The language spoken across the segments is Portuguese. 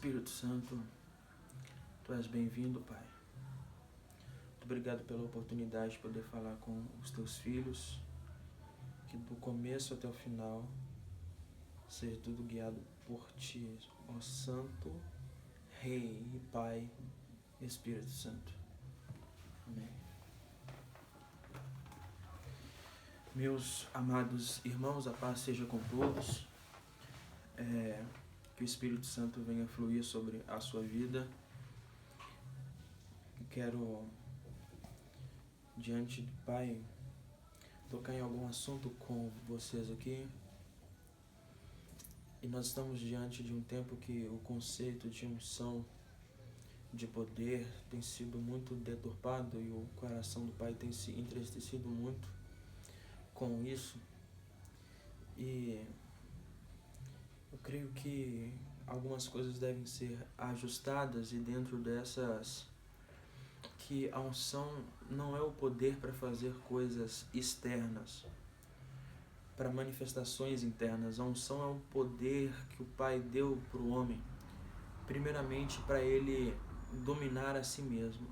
Espírito Santo, Tu és bem-vindo, Pai. Muito obrigado pela oportunidade de poder falar com os Teus filhos, que do começo até o final seja tudo guiado por Ti, ó Santo, Rei e Pai, Espírito Santo. Amém. Meus amados irmãos, a paz seja com todos. Que o Espírito Santo venha fluir sobre a sua vida. Quero, diante do Pai, tocar em algum assunto com vocês aqui. E nós estamos diante de um tempo que o conceito de unção, de poder, tem sido muito deturpado e o coração do Pai tem se entristecido muito com isso. E eu creio que algumas coisas devem ser ajustadas, e dentro dessas, que a unção não é o poder para fazer coisas externas, para manifestações internas. A unção é o poder que o Pai deu para o homem, primeiramente para ele dominar a si mesmo.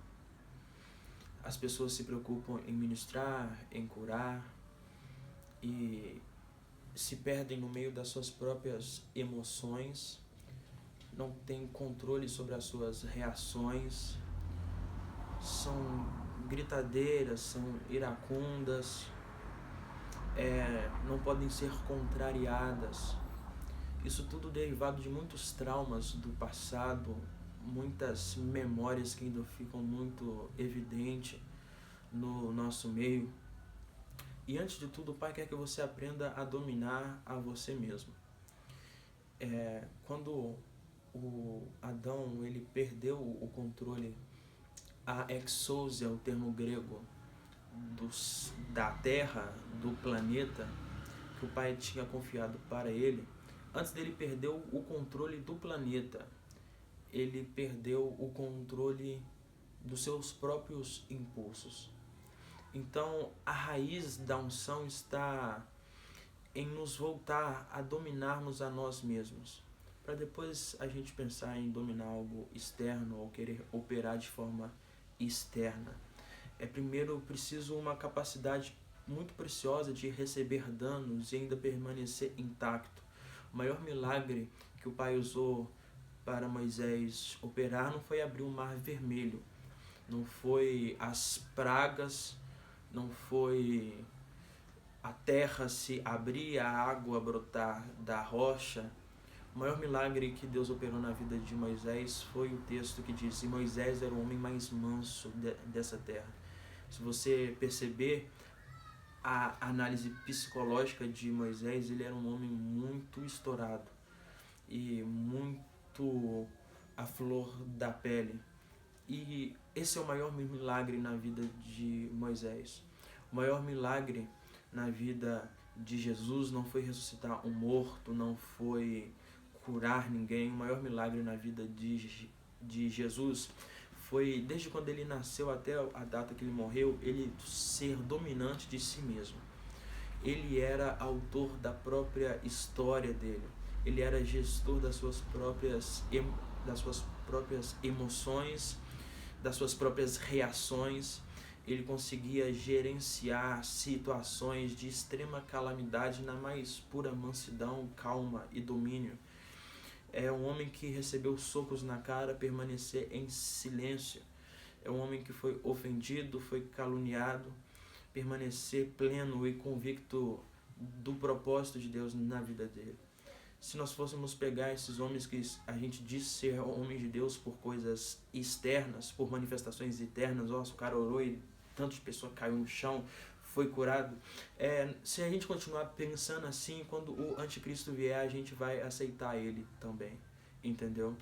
As pessoas se preocupam em ministrar, em curar, e se perdem no meio das suas próprias emoções, não têm controle sobre as suas reações, são gritadeiras, são iracundas, não podem ser contrariadas. Isso tudo derivado de muitos traumas do passado, muitas memórias que ainda ficam muito evidentes no nosso meio. E antes de tudo, o Pai quer que você aprenda a dominar a você mesmo. Quando o Adão ele perdeu o controle, a exousia, o termo grego, da terra, do planeta, que o Pai tinha confiado para ele, antes dele perder o controle do planeta, ele perdeu o controle dos seus próprios impulsos. Então, a raiz da unção está em nos voltar a dominarmos a nós mesmos, para depois a gente pensar em dominar algo externo ou querer operar de forma externa. Primeiro preciso uma capacidade muito preciosa de receber danos e ainda permanecer intacto. O maior milagre que o Pai usou para Moisés operar não foi abrir o Mar Vermelho, não foi as pragas, não foi a terra se abrir, a água brotar da rocha. O maior milagre que Deus operou na vida de Moisés foi o texto que diz: e Moisés era o homem mais manso dessa terra. Se você perceber a análise psicológica de Moisés, ele era um homem muito estourado e muito à flor da pele. E esse é o maior milagre na vida de Moisés. O maior milagre na vida de Jesus não foi ressuscitar um morto, não foi curar ninguém. O maior milagre na vida de Jesus foi, desde quando ele nasceu até a data que ele morreu, ele ser dominante de si mesmo. Ele era autor da própria história dele. Ele era gestor das suas próprias emoções, das suas próprias reações. Ele conseguia gerenciar situações de extrema calamidade na mais pura mansidão, calma e domínio. É um homem que recebeu socos na cara, permanecer em silêncio. É um homem que foi ofendido, foi caluniado, permanecer pleno e convicto do propósito de Deus na vida dele. Se nós fôssemos pegar esses homens que a gente diz ser homens de Deus por coisas externas, por manifestações externas, o cara orou e tantas pessoas caiu no chão, foi curado. Se a gente continuar pensando assim, quando o anticristo vier, a gente vai aceitar ele também, entendeu?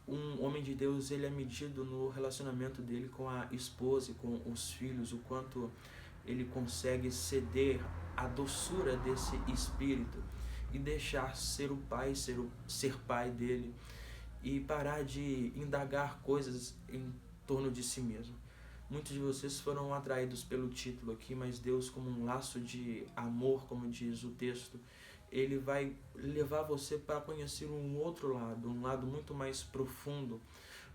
Um homem de Deus, ele é medido no relacionamento dele com a esposa e com os filhos, o quanto ele consegue ceder à doçura desse espírito e deixar ser o pai, ser pai dele, e parar de indagar coisas em torno de si mesmo. Muitos de vocês foram atraídos pelo título aqui, mas Deus, como um laço de amor, como diz o texto, ele vai levar você para conhecer um outro lado, um lado muito mais profundo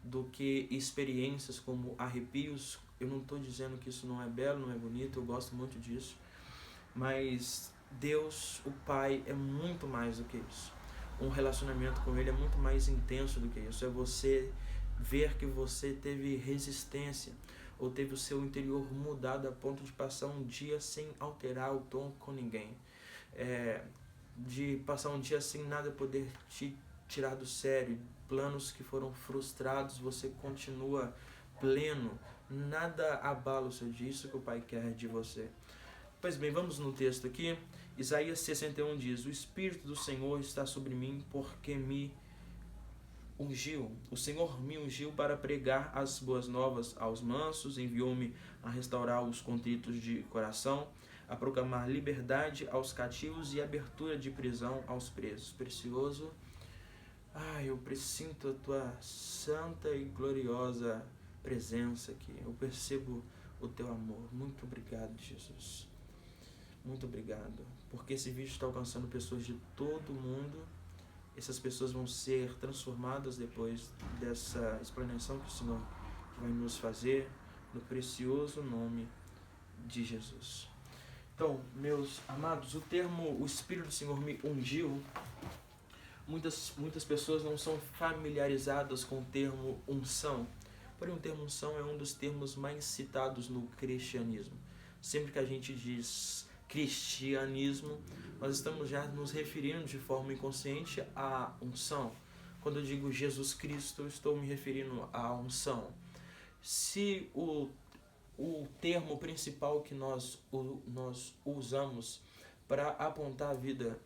do que experiências como arrepios. Eu não estou dizendo que isso não é belo, não é bonito, eu gosto muito disso, mas Deus, o Pai, é muito mais do que isso. Um relacionamento com Ele é muito mais intenso do que isso. É você ver que você teve resistência ou teve o seu interior mudado a ponto de passar um dia sem alterar o tom com ninguém. De passar um dia sem nada poder te tirar do sério. Planos que foram frustrados, você continua pleno. Nada abala o seu dia. Isso que o Pai quer de você. Pois bem, vamos no texto aqui. Isaías 61 diz: o Espírito do Senhor está sobre mim porque me ungiu. O Senhor me ungiu para pregar as boas novas aos mansos, enviou-me a restaurar os contritos de coração, a proclamar liberdade aos cativos e abertura de prisão aos presos. Precioso, eu presinto a tua santa e gloriosa presença aqui. Eu percebo o teu amor. Muito obrigado, Jesus. Muito obrigado, porque esse vídeo está alcançando pessoas de todo mundo. Essas pessoas vão ser transformadas depois dessa explanação que o Senhor vai nos fazer, no precioso nome de Jesus. Então, meus amados, o termo "o Espírito do Senhor me ungiu", muitas pessoas não são familiarizadas com o termo unção. Porém, o termo unção é um dos termos mais citados no cristianismo. Sempre que a gente diz cristianismo, nós estamos já nos referindo de forma inconsciente à unção. Quando eu digo Jesus Cristo, eu estou me referindo à unção. Se o termo principal que nós usamos para apontar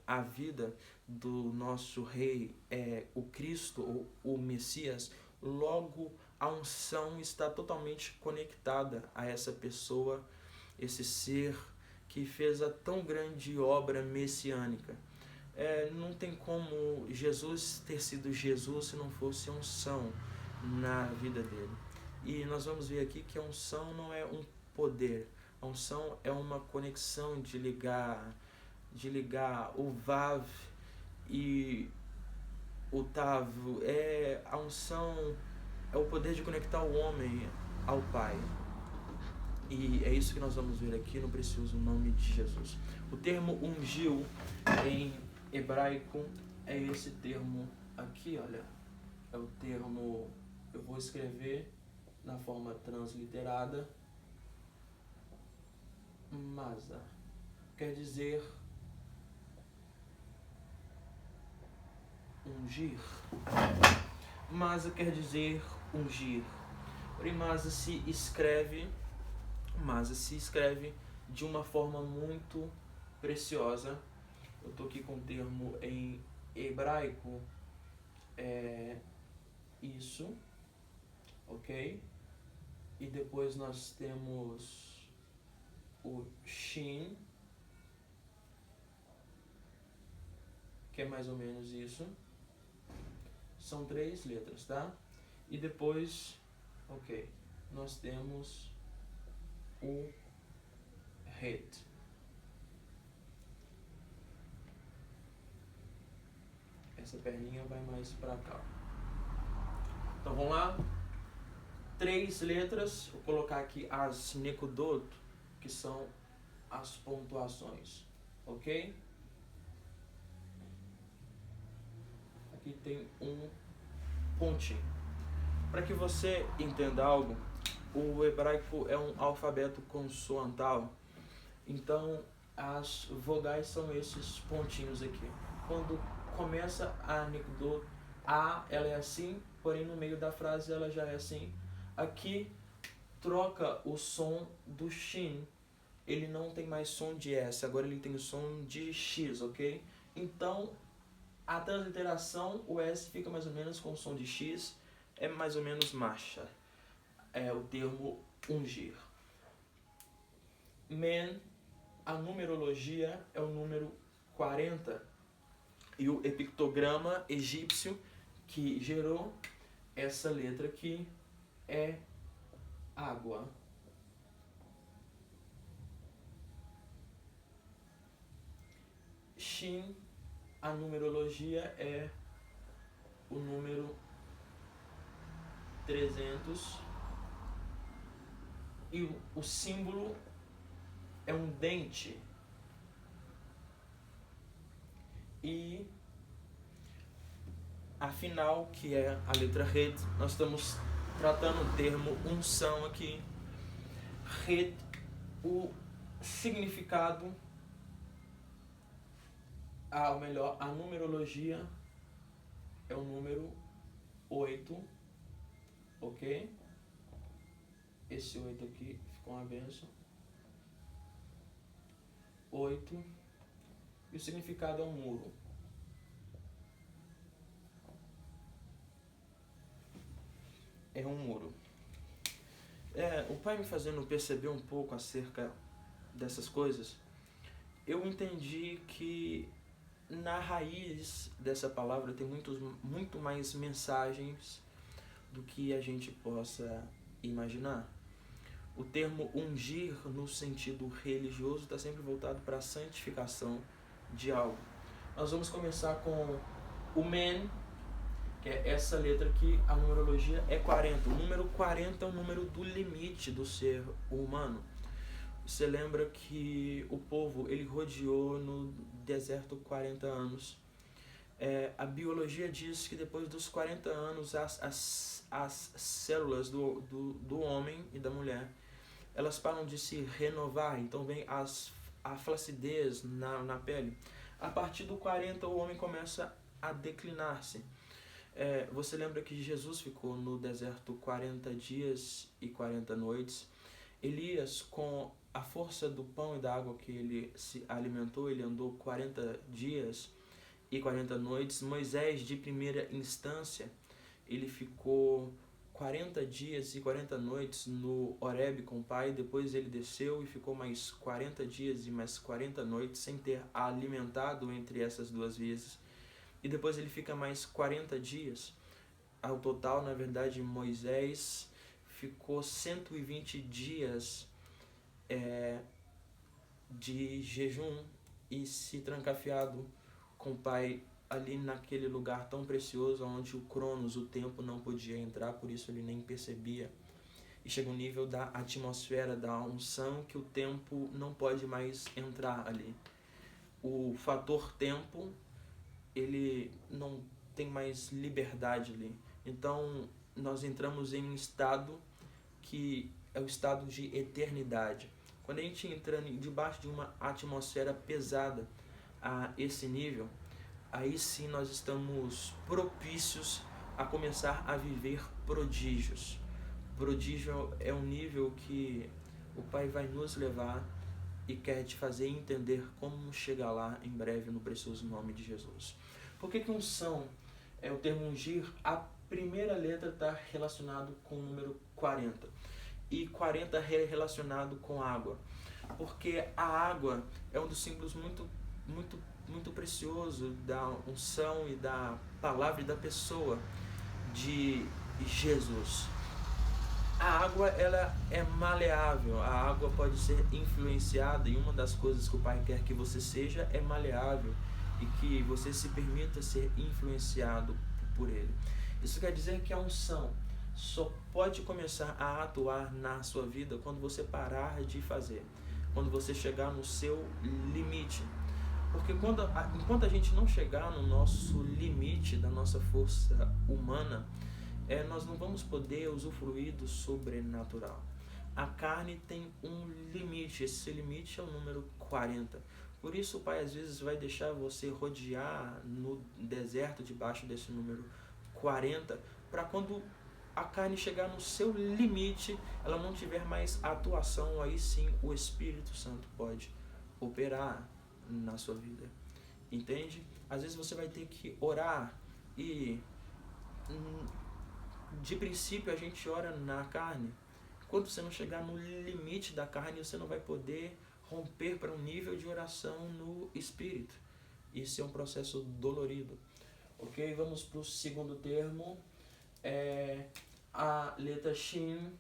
a vida do nosso rei é o Cristo ou o Messias, logo a unção está totalmente conectada a essa pessoa, esse ser que fez a tão grande obra messiânica. Não tem como Jesus ter sido Jesus se não fosse a unção na vida dele. E nós vamos ver aqui que a unção não é um poder. A unção é uma conexão de ligar o Vav e o Tav. A unção é o poder de conectar o homem ao Pai. E é isso que nós vamos ver aqui no precioso nome de Jesus. O termo ungiu em hebraico é esse termo aqui, olha. É o termo, eu vou escrever na forma transliterada, masa. Quer dizer ungir. Masa quer dizer ungir. Porém, masa se escreve de uma forma muito preciosa. Eu estou aqui com o termo em hebraico, isso, ok? E depois nós temos o shin, que é mais ou menos isso. São 3 letras, tá? E depois, ok, nós temos o het. Essa perninha vai mais pra cá. Então vamos lá. 3 letras. Vou colocar aqui as nekudot, que são as pontuações, ok? Aqui tem um pontinho. Para que você entenda algo, o hebraico é um alfabeto consoantal. Então as vogais são esses pontinhos aqui. Quando começa a nekudot, A ela é assim, porém no meio da frase ela já é assim. Aqui troca o som do shin. Ele não tem mais som de S, agora ele tem o som de X, ok? Então, a transliteração, o S fica mais ou menos com o som de X, é mais ou menos marcha. É o termo ungir. Men, a numerologia é o número 40. E o epictograma egípcio que gerou essa letra aqui é água. Shin a numerologia é o número 300 e o símbolo é um dente. E afinal, que é a letra Het, nós estamos tratando o termo unção aqui. Het, o significado, ou melhor, a numerologia é o número 8, ok? Esse 8 aqui ficou uma benção. 8. E o significado é um muro. É um muro. O pai me fazendo perceber um pouco acerca dessas coisas, eu entendi que na raiz dessa palavra tem muito mais mensagens do que a gente possa imaginar. O termo ungir no sentido religioso está sempre voltado para a santificação de algo. Nós vamos começar com o men, que é essa letra aqui. A numerologia é 40. O número 40 é o número do limite do ser humano. Você lembra que o povo ele rodeou no deserto 40 anos. A biologia diz que depois dos 40 anos as células do homem e da mulher elas param de se renovar, então vem a flacidez na pele. A partir do 40 o homem começa a declinar-se. Você lembra que Jesus ficou no deserto 40 dias e 40 noites. Elias, com a força do pão e da água que ele se alimentou, ele andou 40 dias e 40 noites. Moisés, de primeira instância, ele ficou 40 dias e 40 noites no Horebe com o pai. Depois ele desceu e ficou mais 40 dias e mais 40 noites sem ter alimentado entre essas duas vezes. E depois ele fica mais 40 dias. Ao total, na verdade, Moisés ficou 120 dias de jejum e se trancafiado com o pai ali naquele lugar tão precioso onde o Cronos, o tempo, não podia entrar, por isso ele nem percebia. E chega um nível da atmosfera, da unção, que o tempo não pode mais entrar ali. O fator tempo, ele não tem mais liberdade ali. Então nós entramos em um estado que é o estado de eternidade. Quando a gente entra debaixo de uma atmosfera pesada a esse nível, aí sim nós estamos propícios a começar a viver prodígios. Prodígio é um nível que o Pai vai nos levar e quer te fazer entender como chegar lá em breve no precioso nome de Jesus. Por que unção é o termo ungir? A primeira letra está relacionado com o número 40 e 40 é relacionado com água, porque a água é um dos símbolos muito precioso da unção e da palavra e da pessoa de Jesus. A água ela é maleável, a água pode ser influenciada, e uma das coisas que o Pai quer que você seja é maleável e que você se permita ser influenciado por Ele. Isso quer dizer que a unção só pode começar a atuar na sua vida quando você parar de fazer, quando você chegar no seu limite. Porque enquanto a gente não chegar no nosso limite da nossa força humana, nós não vamos poder usufruir do sobrenatural. A carne tem um limite, esse limite é o número 40. Por isso o Pai às vezes vai deixar você rodear no deserto debaixo desse número 40, para quando a carne chegar no seu limite, ela não tiver mais atuação, aí sim o Espírito Santo pode operar na sua vida. Entende? Às vezes você vai ter que orar e de princípio a gente ora na carne. Quando você não chegar no limite da carne, você não vai poder romper para um nível de oração no Espírito. Isso é um processo dolorido. Ok? Vamos para o segundo termo. A letra Shin,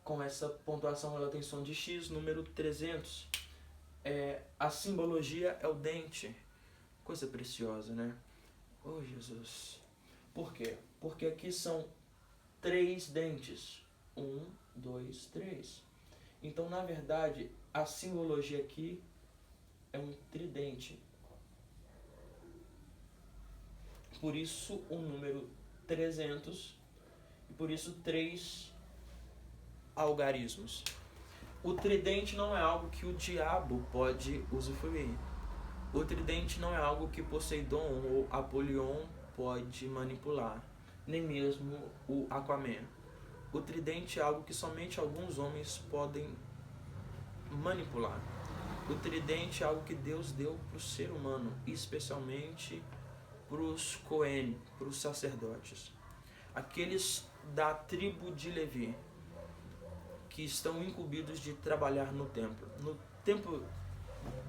com essa pontuação ela tem som de X, número 300. A simbologia é o dente. Coisa preciosa, né? Oh, Jesus. Por quê? Porque aqui são 3 dentes. 1, 2, 3. Então, na verdade, a simbologia aqui é um tridente. Por isso o número 300 e por isso 3 algarismos. O tridente não é algo que o diabo pode usufruir. O tridente não é algo que Poseidon ou Apolion pode manipular, nem mesmo o Aquaman. O tridente é algo que somente alguns homens podem manipular. O tridente é algo que Deus deu para o ser humano, especialmente para os Cohen, para os sacerdotes. Aqueles da tribo de Levi, que estão incumbidos de trabalhar no templo. No tempo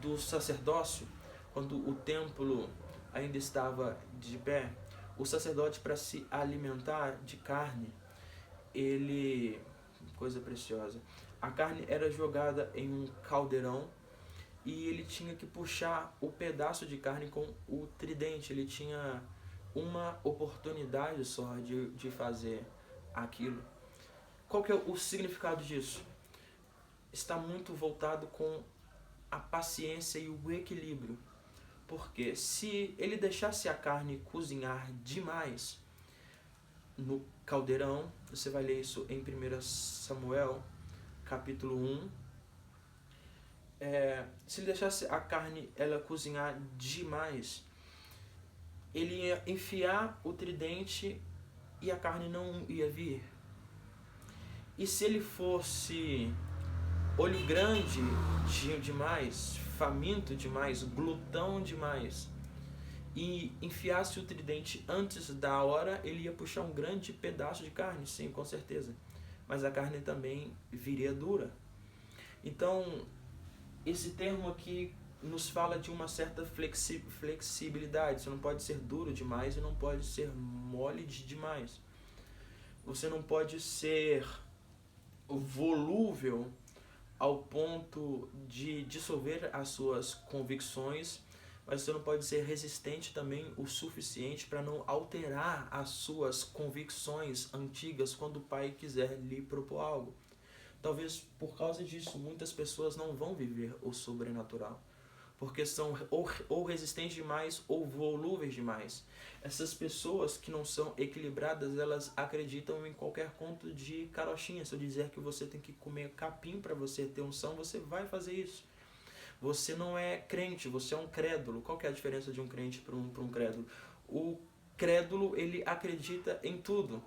do sacerdócio, quando o templo ainda estava de pé, o sacerdote, para se alimentar de carne, ele... coisa preciosa. A carne era jogada em um caldeirão e ele tinha que puxar o pedaço de carne com o tridente. Ele tinha uma oportunidade só de fazer aquilo. Qual que é o significado disso? Está muito voltado com a paciência e o equilíbrio. Porque se ele deixasse a carne cozinhar demais no caldeirão, você vai ler isso em 1 Samuel, capítulo 1. Se ele deixasse a carne ela cozinhar demais, ele ia enfiar o tridente e a carne não ia vir. E se ele fosse olho grande demais, faminto demais, glutão demais, e enfiasse o tridente antes da hora, ele ia puxar um grande pedaço de carne, sim, com certeza. Mas a carne também viria dura. Então, esse termo aqui nos fala de uma certa flexibilidade. Você não pode ser duro demais e não pode ser mole demais. Você não pode ser volúvel ao ponto de dissolver as suas convicções, mas você não pode ser resistente também o suficiente para não alterar as suas convicções antigas quando o Pai quiser lhe propor algo. Talvez por causa disso muitas pessoas não vão viver o sobrenatural, porque são ou resistentes demais ou volúveis demais. Essas pessoas que não são equilibradas, elas acreditam em qualquer conto de carochinha. Se eu dizer que você tem que comer capim para você ter unção, você vai fazer isso. Você não é crente, você é um crédulo. Qual que é a diferença de um crente para um crédulo? O crédulo, ele acredita em tudo.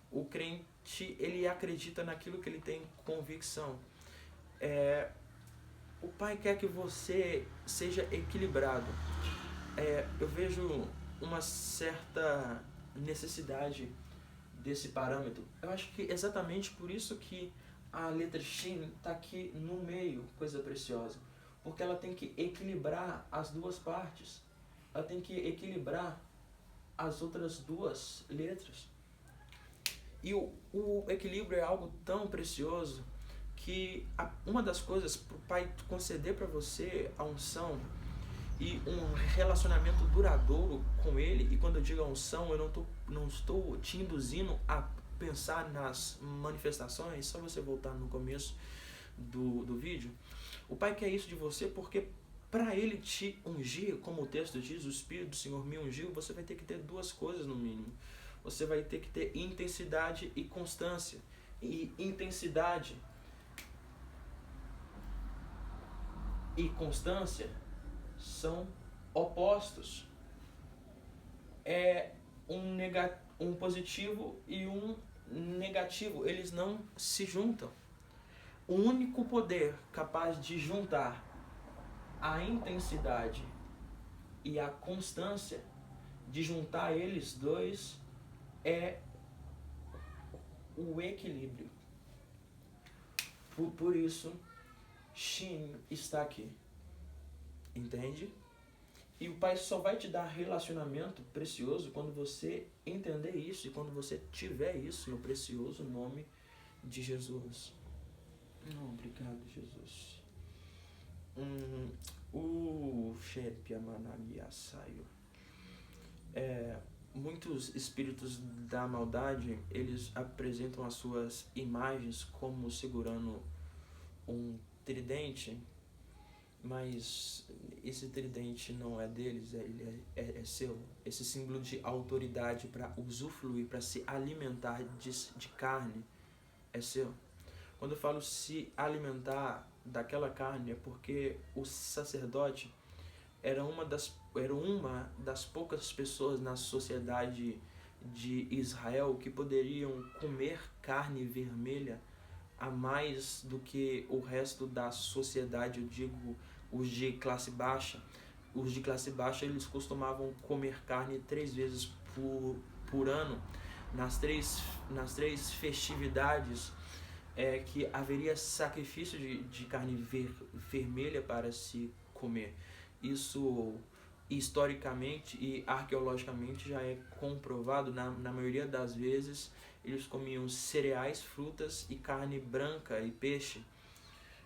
O crente, ele acredita naquilo que ele tem convicção. O Pai quer que você seja equilibrado. Eu vejo uma certa necessidade desse parâmetro. Eu acho que exatamente por isso que a letra Shin está aqui no meio, coisa preciosa. Porque ela tem que equilibrar as duas partes. Ela tem que equilibrar as outras duas letras. E o equilíbrio é algo tão precioso que uma das coisas para o Pai conceder para você a unção e um relacionamento duradouro com Ele, e quando eu digo a unção, eu não estou te induzindo a pensar nas manifestações, só você voltar no começo do vídeo. O Pai quer isso de você porque para Ele te ungir, como o texto diz, o Espírito do Senhor me ungiu, você vai ter que ter duas coisas no mínimo. Você vai ter que ter intensidade e constância. E intensidade e constância são opostos. É um positivo e um negativo. Eles não se juntam. O único poder capaz de juntar a intensidade e a constância, de juntar eles dois, é o equilíbrio. Por isso, Shin está aqui. Entende? E o Pai só vai te dar relacionamento precioso quando você entender isso e quando você tiver isso no precioso nome de Jesus. Não, obrigado, Jesus. O Muitos espíritos da maldade, eles apresentam as suas imagens como segurando um tridente, mas esse tridente não é deles, ele é seu. Esse símbolo de autoridade para usufruir, para se alimentar de carne, é seu. Quando eu falo se alimentar daquela carne, é porque o sacerdote era uma das poucas pessoas na sociedade de Israel que poderiam comer carne vermelha a mais do que o resto da sociedade, eu digo os de classe baixa. Os de classe baixa, eles costumavam comer carne 3 vezes por ano, nas três festividades, que haveria sacrifício de carne vermelha para se comer. Isso historicamente e arqueologicamente já é comprovado. Na maioria das vezes eles comiam cereais, frutas e carne branca e peixe.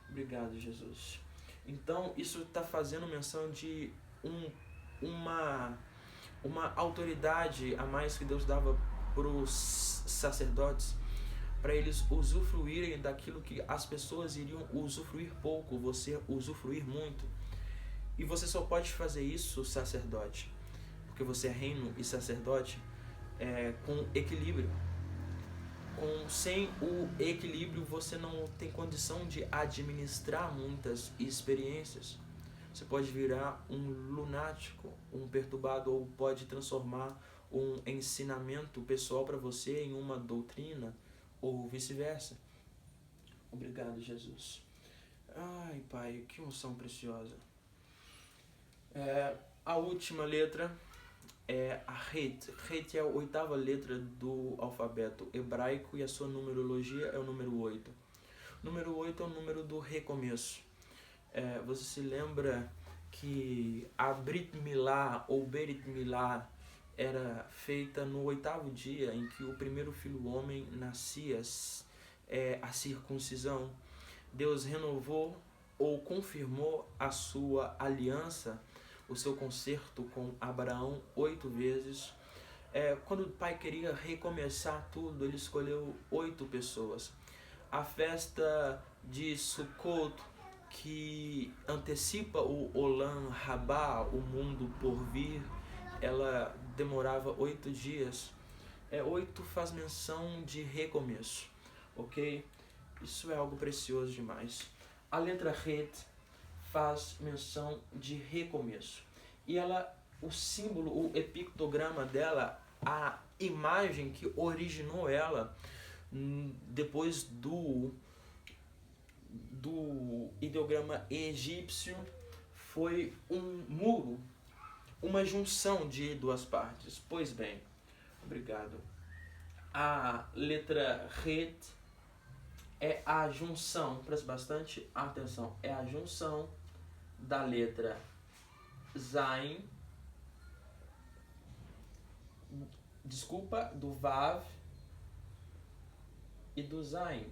Obrigado, Jesus. Então isso está fazendo menção de uma autoridade a mais que Deus dava para os sacerdotes, para eles usufruírem daquilo que as pessoas iriam usufruir pouco, você usufruir muito. E você só pode fazer isso, sacerdote, porque você é reino e sacerdote, com equilíbrio. Sem o equilíbrio, você não tem condição de administrar muitas experiências. Você pode virar um lunático, um perturbado, ou pode transformar um ensinamento pessoal para você em uma doutrina, ou vice-versa. Obrigado, Jesus. Ai, Pai, que unção preciosa. A última letra é a Het. Het é a 8ª letra do alfabeto hebraico e a sua numerologia é o número 8. O número 8 é o número do recomeço. Você se lembra que a Brit Milá ou Berit Milá era feita no 8º dia, em que o primeiro filho homem nascia, a circuncisão. Deus renovou ou confirmou a sua aliança, o seu concerto com Abraão 8 vezes. Quando o pai queria recomeçar tudo, ele escolheu 8 pessoas. A festa de Sukkot, que antecipa o Olam Rabá, o mundo por vir, ela demorava 8 dias. 8 faz menção de recomeço, ok? Isso é algo precioso demais. A letra Het faz menção de recomeço. E o símbolo, o epictograma dela, a imagem que originou ela depois do ideograma egípcio, foi um muro, uma junção de 2 partes. Pois bem, obrigado. A letra Het é a junção, preste bastante atenção, é a junção da letra Zain, do Vav e do Zain.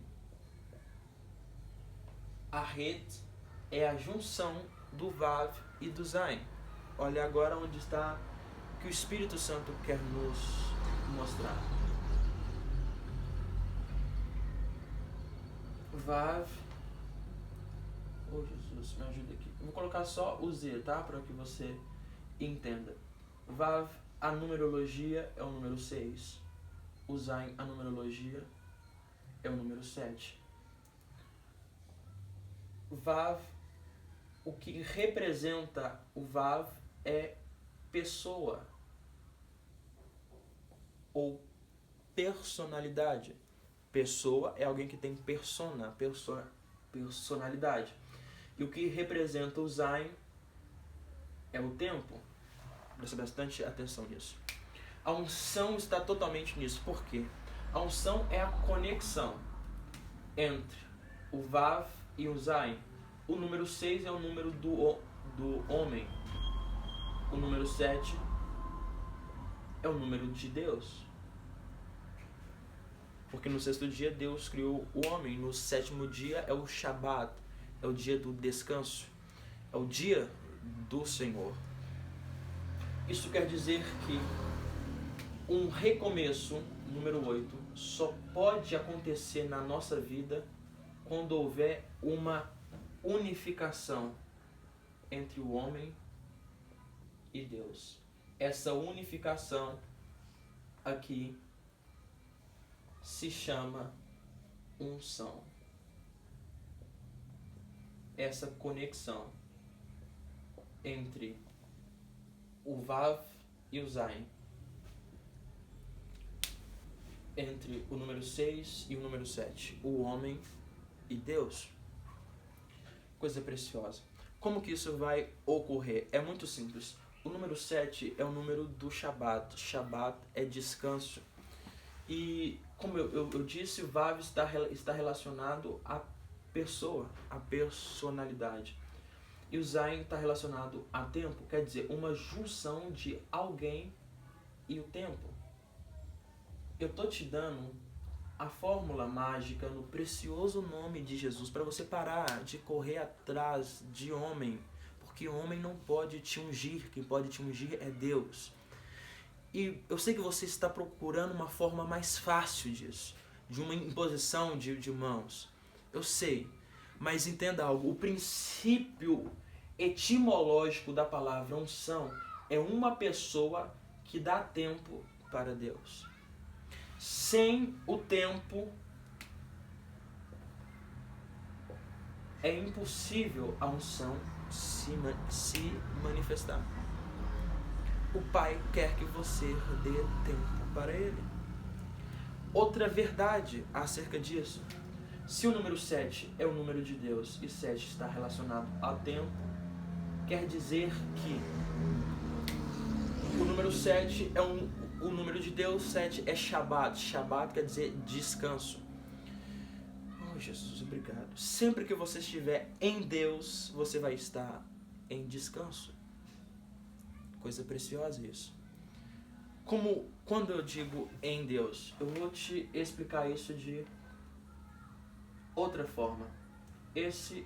A Het é a junção do Vav e do Zain. Olha agora onde está o que o Espírito Santo quer nos mostrar. Vav. Oh, Jesus, me ajuda aqui. Eu vou colocar só o Z, tá? Para que você entenda. Vav, a numerologia é o número 6. O Zain, a numerologia é o número 7. Vav, o que representa o Vav é pessoa ou personalidade. Pessoa é alguém que tem personalidade. E o que representa o Zain é o tempo. Presta bastante atenção nisso. A unção está totalmente nisso. Por quê? A unção é a conexão entre o Vav e o Zain. O número 6 é o número do homem. O número 7 é o número de Deus. Porque no 6º dia Deus criou o homem. No 7º dia é o Shabat, é o dia do descanso. É o dia do Senhor. Isso quer dizer que um recomeço, número 8, só pode acontecer na nossa vida quando houver uma unificação entre o homem e Deus. Essa unificação aqui se chama unção. Essa conexão entre o Vav e o Zayin, entre o número 6 e o número 7, o homem e Deus. Coisa preciosa. Como que isso vai ocorrer? É muito simples. O número 7 é o número do Shabat. Shabat é descanso. E, como eu disse, o Vav está relacionado à pessoa, à personalidade. E o Zayin está relacionado a tempo, quer dizer, uma junção de alguém e o tempo. Eu estou te dando a fórmula mágica no precioso nome de Jesus para você parar de correr atrás de homem, porque homem não pode te ungir, quem pode te ungir é Deus. E eu sei que você está procurando uma forma mais fácil disso, de uma imposição de mãos. Eu sei, mas entenda algo, o princípio etimológico da palavra unção é uma pessoa que dá tempo para Deus. Sem o tempo, é impossível a unção se manifestar. O Pai quer que você dê tempo para Ele. Outra verdade acerca disso: se o número 7 é o número de Deus e 7 está relacionado ao tempo, quer dizer que o número 7 é o número de Deus, 7 é Shabat. Shabat quer dizer descanso. Oh, Jesus, obrigado. Sempre que você estiver em Deus, você vai estar em descanso. Coisa preciosa isso. Quando eu digo em Deus, eu vou te explicar isso de outra forma. Esse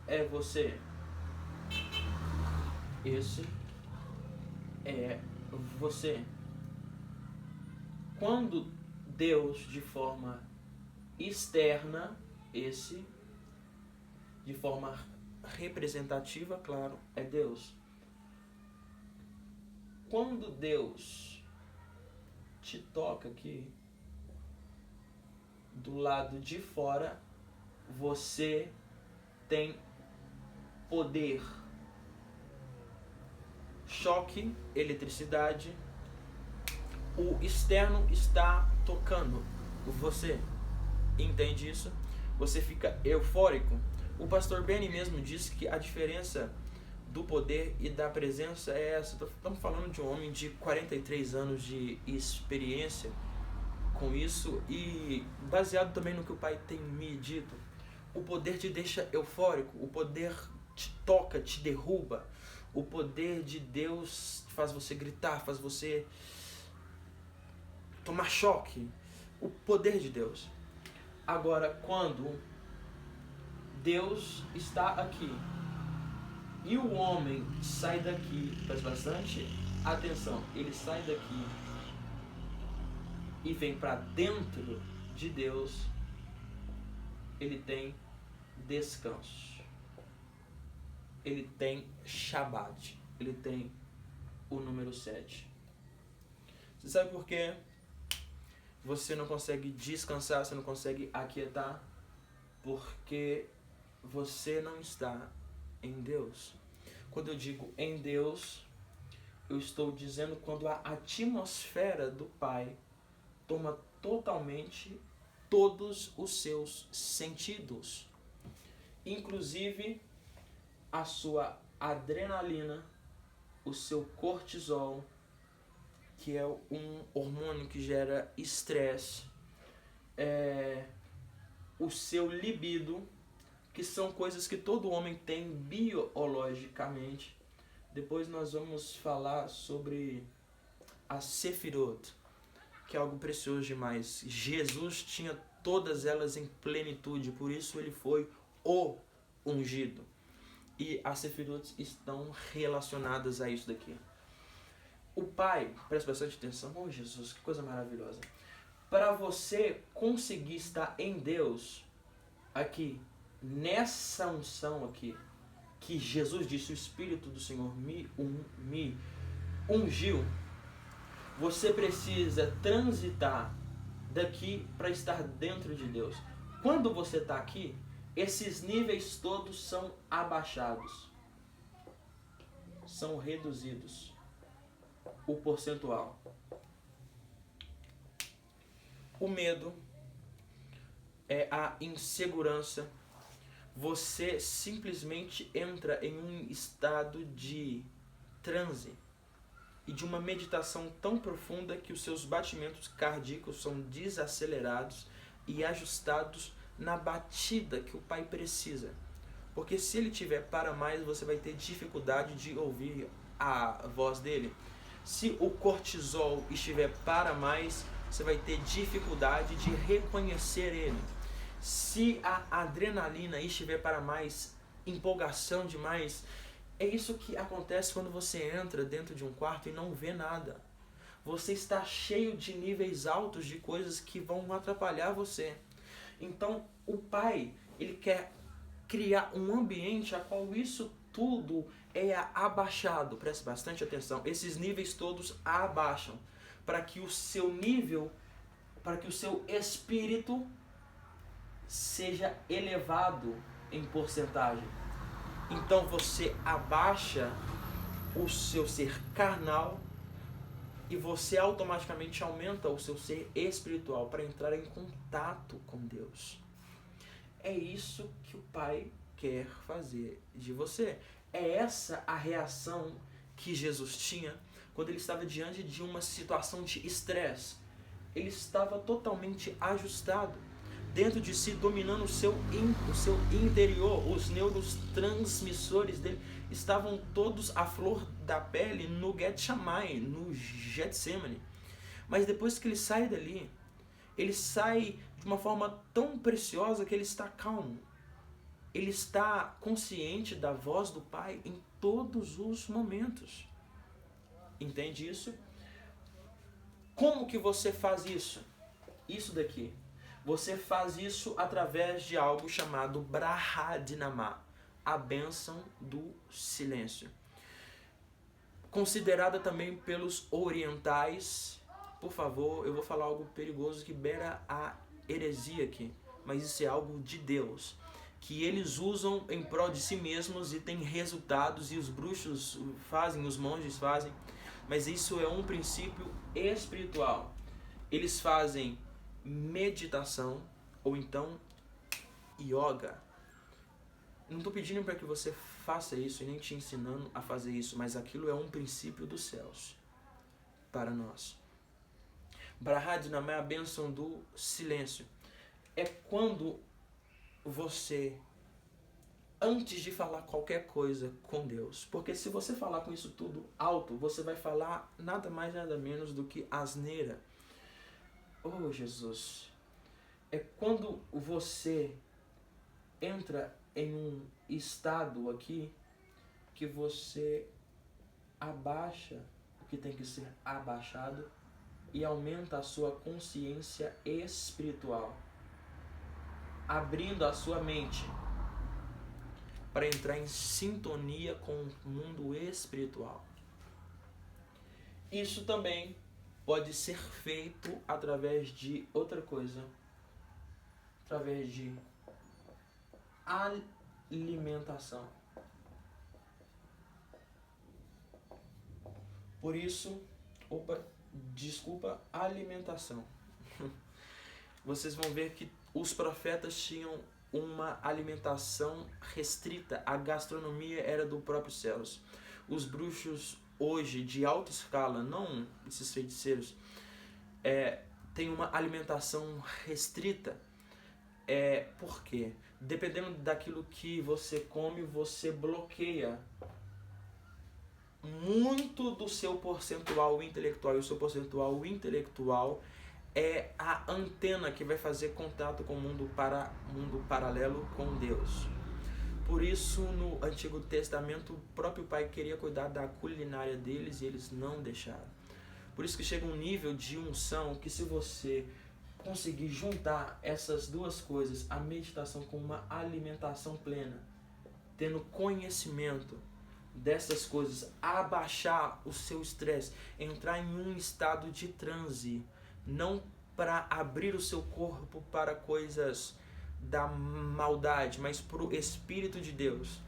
é você. Esse é você. Quando Deus, de forma externa, esse, de forma representativa, claro, é Deus. Quando Deus te toca aqui, do lado de fora, você tem poder. Choque, eletricidade. O externo está tocando você. Entende isso? Você fica eufórico. O pastor Benny mesmo disse que a diferença do poder e da presença é essa. Estamos falando de um homem de 43 anos de experiência com isso e baseado também no que o Pai tem me dito. O poder te deixa eufórico, o poder te toca, te derruba. O poder de Deus faz você gritar, faz você tomar choque. O poder de Deus. Agora, quando Deus está aqui e o homem sai daqui, preste bastante atenção, ele sai daqui e vem para dentro de Deus, ele tem descanso. Ele tem Shabat. Ele tem o número 7. Você sabe por quê? Você não consegue descansar, você não consegue aquietar? Porque você não está em Deus. Quando eu digo em Deus, eu estou dizendo quando a atmosfera do Pai toma totalmente todos os seus sentidos, inclusive a sua adrenalina, o seu cortisol, que é um hormônio que gera estresse, o seu libido, que são coisas que todo homem tem biologicamente. Depois nós vamos falar sobre a Sefirot, que é algo precioso demais. Jesus tinha todas elas em plenitude, por isso ele foi o ungido. e as Sefirot estão relacionadas a isso daqui. O Pai, presta bastante atenção, oh Jesus, que coisa maravilhosa. Para você conseguir estar em Deus, aqui, nessa unção aqui, que Jesus disse, o Espírito do Senhor me ungiu, você precisa transitar daqui para estar dentro de Deus. Quando você está aqui, esses níveis todos são abaixados, são reduzidos, o percentual. O medo é a insegurança. Você simplesmente entra em um estado de transe e de uma meditação tão profunda que os seus batimentos cardíacos são desacelerados e ajustados na batida que o Pai precisa. Porque se ele tiver para mais, você vai ter dificuldade de ouvir a voz dele. Se o cortisol estiver para mais, você vai ter dificuldade de reconhecer ele. Se a adrenalina estiver para mais, empolgação demais, é isso que acontece quando você entra dentro de um quarto e não vê nada. Você está cheio de níveis altos de coisas que vão atrapalhar você. Então, o Pai, ele quer criar um ambiente a qual isso tudo é abaixado. Preste bastante atenção. Esses níveis todos abaixam para que o seu nível, para que o seu espírito seja elevado em porcentagem. Então você abaixa o seu ser carnal e você automaticamente aumenta o seu ser espiritual para entrar em contato com Deus. É isso que o Pai quer fazer de você. É essa a reação que Jesus tinha quando ele estava diante de uma situação de estresse. Ele estava totalmente ajustado dentro de si, dominando o seu interior. Os neurotransmissores dele estavam todos à flor da pele no Getsemane, no Getsemane. Mas depois que ele sai dali, ele sai de uma forma tão preciosa que ele está calmo. Ele está consciente da voz do Pai em todos os momentos. Entende isso? Como que você faz isso? Isso daqui. Você faz isso através de algo chamado Brahadinamá, a bênção do silêncio. Considerada também pelos orientais, por favor, eu vou falar algo perigoso que beira a heresia aqui, mas isso é algo de Deus, que eles usam em prol de si mesmos e tem resultados, e os bruxos fazem, os monges fazem, mas isso é um princípio espiritual. Eles fazem meditação ou então yoga. Não estou pedindo para que você faça isso e nem te ensinando a fazer isso, mas aquilo é um princípio dos céus para nós. Brahadinamá é a bênção do silêncio. É quando você, antes de falar qualquer coisa com Deus, porque se você falar com isso tudo alto, você vai falar nada mais nada menos do que asneira. Oh Jesus, é quando você entra em um estado aqui que você abaixa o que tem que ser abaixado e aumenta a sua consciência espiritual, abrindo a sua mente para entrar em sintonia com o mundo espiritual. Isso também pode ser feito através de outra coisa, através de alimentação. Por isso, alimentação. Vocês vão ver que os profetas tinham uma alimentação restrita, a gastronomia era do próprio céus. Os bruxos hoje, de alta escala, não esses feiticeiros, têm uma alimentação restrita. Por quê? Dependendo daquilo que você come, você bloqueia muito do seu percentual intelectual. E o seu percentual intelectual é a antena que vai fazer contato com o mundo paralelo com Deus. Por isso, no Antigo Testamento, o próprio pai queria cuidar da culinária deles e eles não deixaram. Por isso que chega um nível de unção que, se você conseguir juntar essas duas coisas, a meditação com uma alimentação plena, tendo conhecimento dessas coisas, abaixar o seu estresse, entrar em um estado de transe, não para abrir o seu corpo para coisas da maldade, mas para o Espírito de Deus.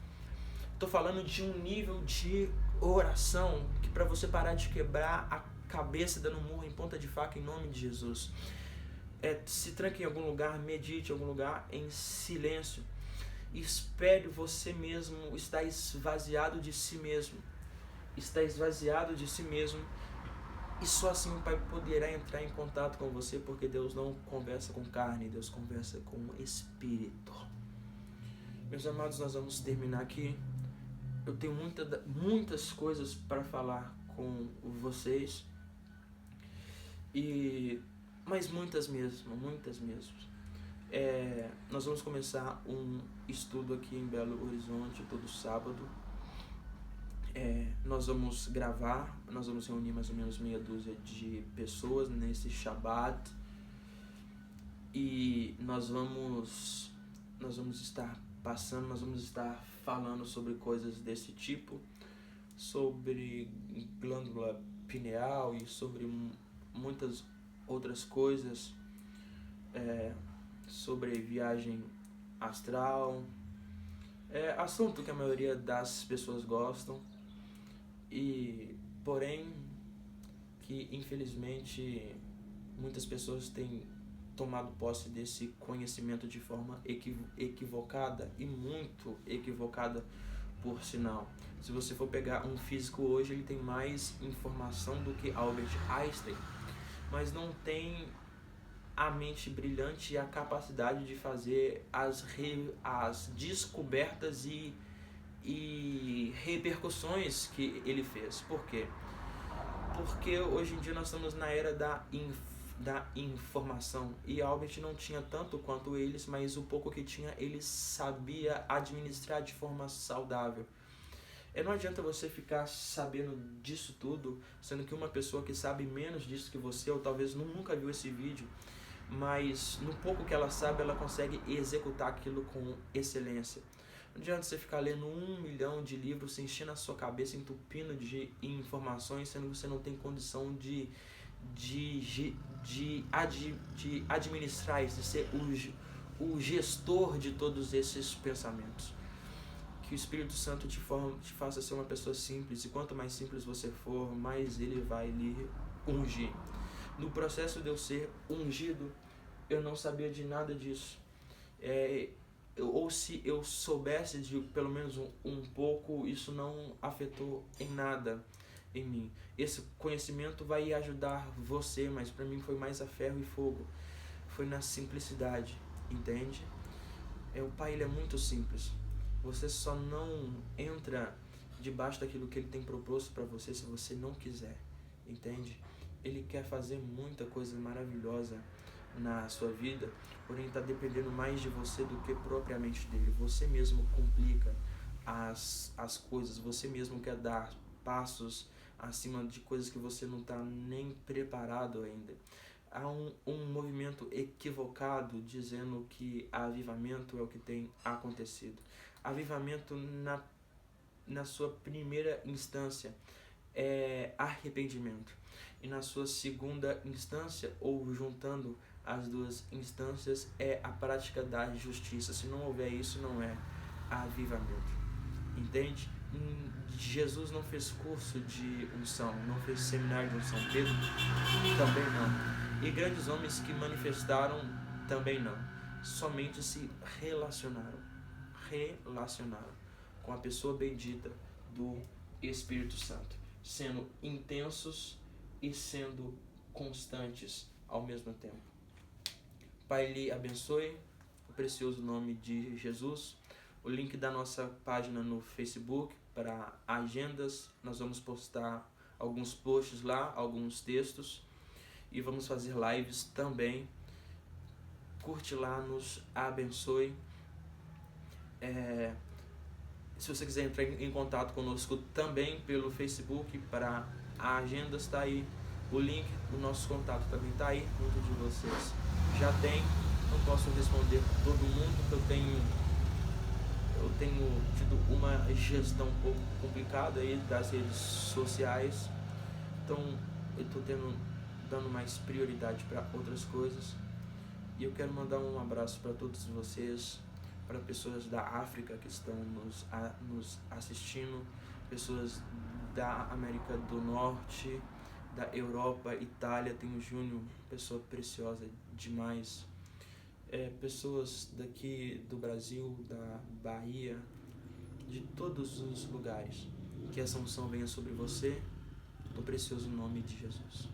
Estou falando de um nível de oração que, para você parar de quebrar a cabeça dando murro em ponta de faca em nome de Jesus, se tranque em algum lugar, medite em algum lugar em silêncio. Espere você mesmo estar esvaziado de si mesmo. Está esvaziado de si mesmo. E só assim o Pai poderá entrar em contato com você, porque Deus não conversa com carne, Deus conversa com o Espírito. Meus amados, nós vamos terminar aqui. Eu tenho muitas coisas para falar com vocês. Mas muitas mesmo. Nós vamos começar um estudo aqui em Belo Horizonte todo sábado. Nós vamos gravar, nós vamos reunir mais ou menos meia dúzia de pessoas nesse Shabat, e nós vamos estar falando sobre coisas desse tipo, sobre glândula pineal e sobre muitas outras coisas, sobre viagem astral, assunto que a maioria das pessoas gostam, porém que infelizmente muitas pessoas têm tomado posse desse conhecimento de forma equivocada, e muito equivocada, por sinal. Se você for pegar um físico hoje, ele tem mais informação do que Albert Einstein, mas não tem a mente brilhante e a capacidade de fazer as descobertas e repercussões que ele fez. Por quê? Porque hoje em dia nós estamos na era da informação, e Albert não tinha tanto quanto eles, mas o pouco que tinha ele sabia administrar de forma saudável. Não adianta você ficar sabendo disso tudo, sendo que uma pessoa que sabe menos disso que você, ou talvez nunca viu esse vídeo, mas no pouco que ela sabe, ela consegue executar aquilo com excelência. Não adianta você ficar lendo 1 milhão de livros, se enchendo a sua cabeça, entupindo de informações, sendo que você não tem condição de administrar isso, de ser o gestor de todos esses pensamentos. Que o Espírito Santo te faça ser uma pessoa simples, e quanto mais simples você for, mais ele vai lhe ungir. No processo de eu ser ungido, eu não sabia de nada disso. Ou se eu soubesse de pelo menos um pouco, isso não afetou em nada em mim. Esse conhecimento vai ajudar você, mas para mim foi mais a ferro e fogo. Foi na simplicidade, entende? O Pai, ele é muito simples. Você só não entra debaixo daquilo que ele tem proposto para você se você não quiser, entende? Ele quer fazer muita coisa maravilhosa na sua vida, porém está dependendo mais de você do que propriamente dele. Você mesmo complica as coisas, você mesmo quer dar passos acima de coisas que você não está nem preparado ainda. Há um movimento equivocado dizendo que avivamento é o que tem acontecido. Avivamento, na sua primeira instância, é arrependimento. E na sua segunda instância, ou juntando as duas instâncias, é a prática da justiça. Se não houver isso, não é avivamento. Entende? Jesus não fez curso de unção, não fez seminário de unção. Pedro também não. E grandes homens que manifestaram também não. Somente se relacionaram com a pessoa bendita do Espírito Santo, sendo intensos e sendo constantes ao mesmo tempo. Pai, lhe abençoe, o precioso nome de Jesus. O link da nossa página no Facebook para agendas, nós vamos postar alguns posts lá, alguns textos, e vamos fazer lives também. Curte lá, nos abençoe. Se você quiser entrar em contato conosco também pelo Facebook, para a agenda está aí, o link do nosso contato também está aí, muitos de vocês já tem. Não posso responder todo mundo, que eu tenho tido uma gestão um pouco complicada aí das redes sociais, então eu estou dando mais prioridade para outras coisas. E eu quero mandar um abraço para todos vocês, para pessoas da África que estão nos assistindo, pessoas da América do Norte, da Europa, Itália. Tem o Júnior, pessoa preciosa demais. Pessoas daqui do Brasil, da Bahia, de todos os lugares. Que essa unção venha sobre você, no precioso nome de Jesus.